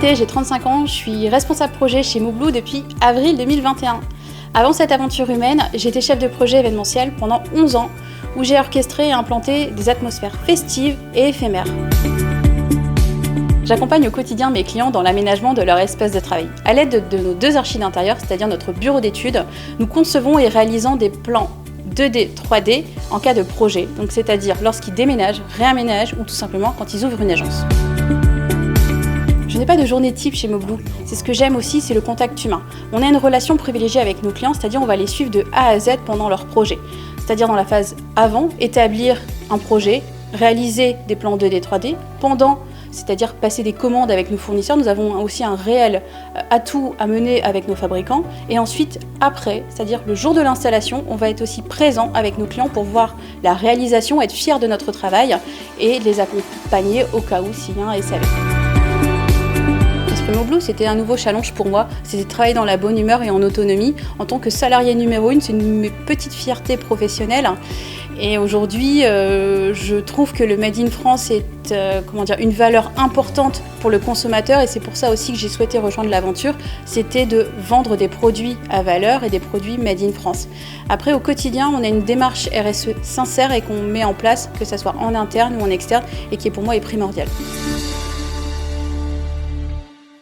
m'identité, j'ai 35 ans, je suis responsable projet chez Moublou depuis avril 2021. Avant cette aventure humaine, j'étais chef de projet événementiel pendant 11 ans, où j'ai orchestré et implanté des atmosphères festives et éphémères. J'accompagne au quotidien mes clients dans l'aménagement de leur espace de travail. À l'aide de nos 2 archis d'intérieur, c'est-à-dire notre bureau d'études, nous concevons et réalisons des plans 2D, 3D en cas de projet, donc c'est-à-dire lorsqu'ils déménagent, réaménagent ou tout simplement quand ils ouvrent une agence. Je n'ai pas de journée type chez Moublou. C'est ce que j'aime aussi, c'est le contact humain. On a une relation privilégiée avec nos clients, c'est-à-dire on va les suivre de A à Z pendant leur projet. C'est-à-dire dans la phase avant, établir un projet, réaliser des plans 2D, 3D. Pendant, c'est-à-dire passer des commandes avec nos fournisseurs, nous avons aussi un réel atout à mener avec nos fabricants. Et ensuite, après, c'est-à-dire le jour de l'installation, on va être aussi présent avec nos clients pour voir la réalisation, être fiers de notre travail et les accompagner au cas où s'il y a un SAV. Moublou, c'était un nouveau challenge pour moi, c'était de travailler dans la bonne humeur et en autonomie. En tant que salarié numéro 1, c'est une de mes petites fiertés professionnelles. Et aujourd'hui, je trouve que le Made in France est une valeur importante pour le consommateur et c'est pour ça aussi que j'ai souhaité rejoindre l'aventure, c'était de vendre des produits à valeur et des produits Made in France. Après, au quotidien, on a une démarche RSE sincère et qu'on met en place, que ce soit en interne ou en externe, et qui pour moi est primordiale.